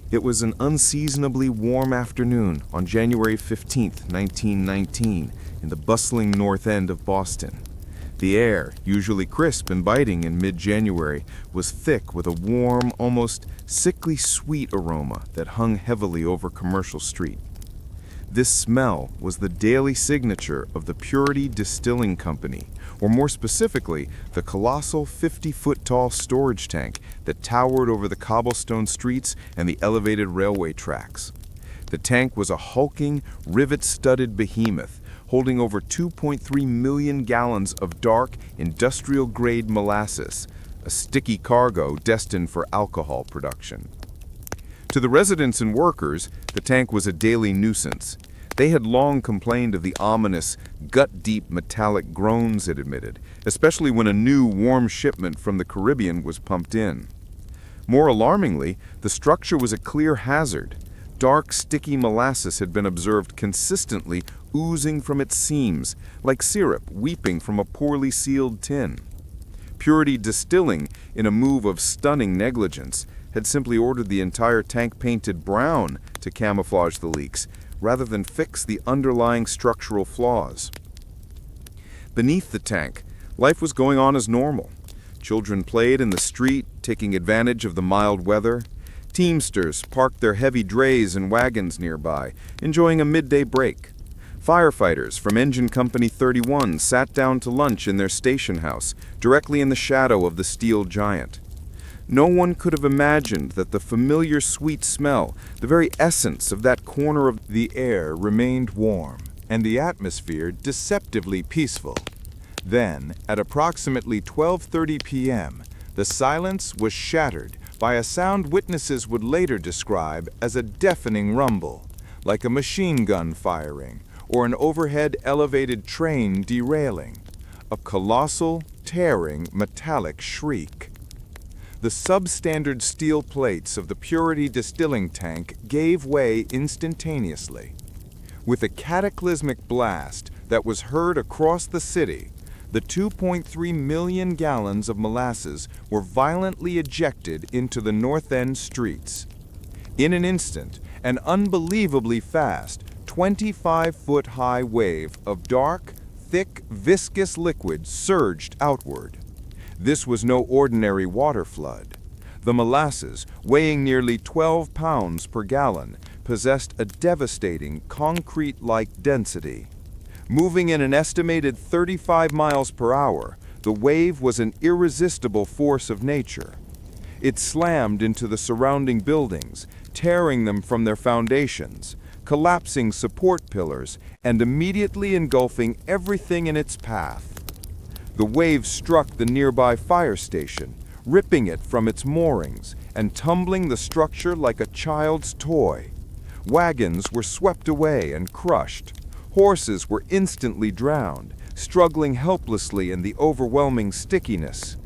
It was an unseasonably warm afternoon on January 15th, 1919, in the bustling north end of Boston. The air, usually crisp and biting in mid-January, was thick with a warm, almost sickly sweet aroma that hung heavily over Commercial Street. This smell was the daily signature of the Purity Distilling Company, or more specifically, the colossal 50-foot-tall storage tank that towered over the cobblestone streets and the elevated railway tracks. The tank was a hulking, rivet-studded behemoth, holding over 2.3 million gallons of dark, industrial-grade molasses, a sticky cargo destined for alcohol production. To the residents and workers, the tank was a daily nuisance. They had long complained of the ominous, gut-deep metallic groans it emitted, especially when a new, warm shipment from the Caribbean was pumped in. More alarmingly, the structure was a clear hazard. Dark, sticky molasses had been observed consistently oozing from its seams, like syrup weeping from a poorly sealed tin. Purity Distilling, in a move of stunning negligence, had simply ordered the entire tank painted brown to camouflage the leaks, rather than fix the underlying structural flaws. Beneath the tank, life was going on as normal. Children played in the street, taking advantage of the mild weather. Teamsters parked their heavy drays and wagons nearby, enjoying a midday break. Firefighters from Engine Company 31 sat down to lunch in their station house, directly in the shadow of the steel giant. No one could have imagined that the familiar sweet smell, the very essence of that corner of the air, remained warm, and the atmosphere deceptively peaceful. Then, at approximately 12:30 p.m., the silence was shattered by a sound witnesses would later describe as a deafening rumble, like a machine gun firing or an overhead elevated train derailing, a colossal, tearing, metallic shriek. The substandard steel plates of the Purity Distilling tank gave way instantaneously. With a cataclysmic blast that was heard across the city, the 2.3 million gallons of molasses were violently ejected into the North End streets. In an instant, an unbelievably fast, 25-foot-high wave of dark, thick, viscous liquid surged outward. This was no ordinary water flood. The molasses, weighing nearly 12 pounds per gallon, possessed a devastating concrete-like density. Moving in an estimated 35 miles per hour, the wave was an irresistible force of nature. It slammed into the surrounding buildings, tearing them from their foundations, collapsing support pillars, and immediately engulfing everything in its path. The wave struck the nearby fire station, ripping it from its moorings and tumbling the structure like a child's toy. Wagons were swept away and crushed. Horses were instantly drowned, struggling helplessly in the overwhelming stickiness.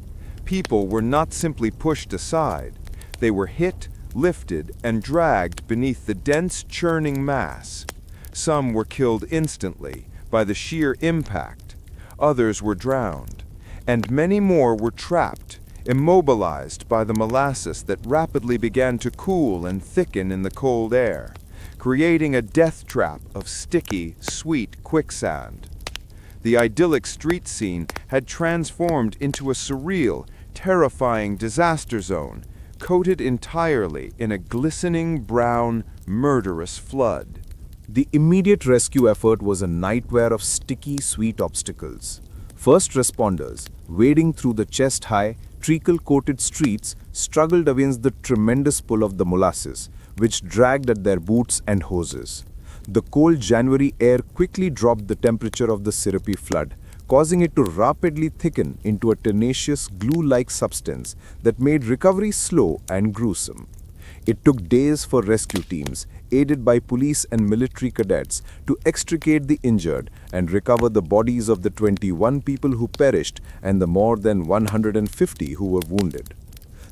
People were not simply pushed aside. They were hit, lifted, and dragged beneath the dense, churning mass. Some were killed instantly by the sheer impact. Others were drowned, and many more were trapped, immobilized by the molasses that rapidly began to cool and thicken in the cold air, creating a death trap of sticky, sweet quicksand. The idyllic street scene had transformed into a surreal, terrifying disaster zone, coated entirely in a glistening brown, murderous flood. The immediate rescue effort was a nightmare of sticky, sweet obstacles. First responders, wading through the chest-high, treacle-coated streets, struggled against the tremendous pull of the molasses, which dragged at their boots and hoses. The cold January air quickly dropped the temperature of the syrupy flood, causing it to rapidly thicken into a tenacious glue-like substance that made recovery slow and gruesome. It took days for rescue teams, aided by police and military cadets, to extricate the injured and recover the bodies of the 21 people who perished and the more than 150 who were wounded.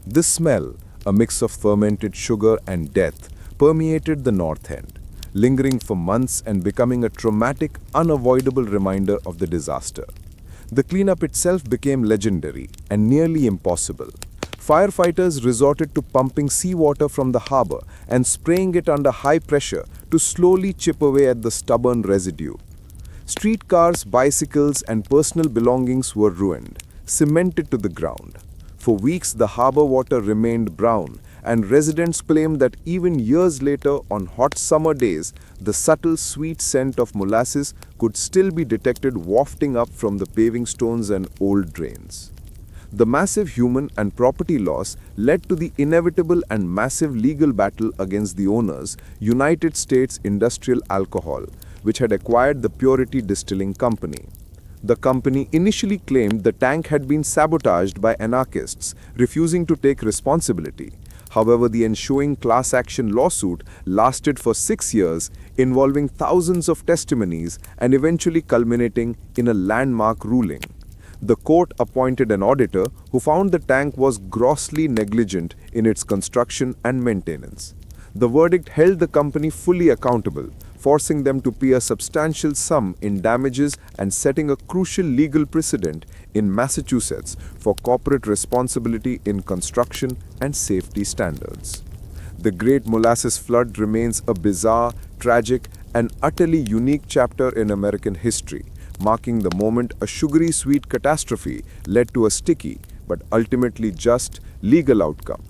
This smell, a mix of fermented sugar and death, permeated the North End, lingering for months and becoming a traumatic, unavoidable reminder of the disaster. The cleanup itself became legendary and nearly impossible. Firefighters resorted to pumping seawater from the harbor and spraying it under high pressure to slowly chip away at the stubborn residue. Streetcars, bicycles, and personal belongings were ruined, cemented to the ground. For weeks, the harbor water remained brown, and residents claimed that even years later, on hot summer days, the subtle sweet scent of molasses could still be detected wafting up from the paving stones and old drains. The massive human and property loss led to the inevitable and massive legal battle against the owners, United States Industrial Alcohol, which had acquired the Purity Distilling Company. The company initially claimed the tank had been sabotaged by anarchists, refusing to take responsibility. However, the ensuing class action lawsuit lasted for 6 years, involving thousands of testimonies and eventually culminating in a landmark ruling. The court appointed an auditor who found the tank was grossly negligent in its construction and maintenance. The verdict held the company fully accountable, forcing them to pay a substantial sum in damages and setting a crucial legal precedent in Massachusetts for corporate responsibility in construction and safety standards. The Great Molasses Flood remains a bizarre, tragic, and utterly unique chapter in American history, marking the moment a sugary sweet catastrophe led to a sticky but ultimately just legal outcome.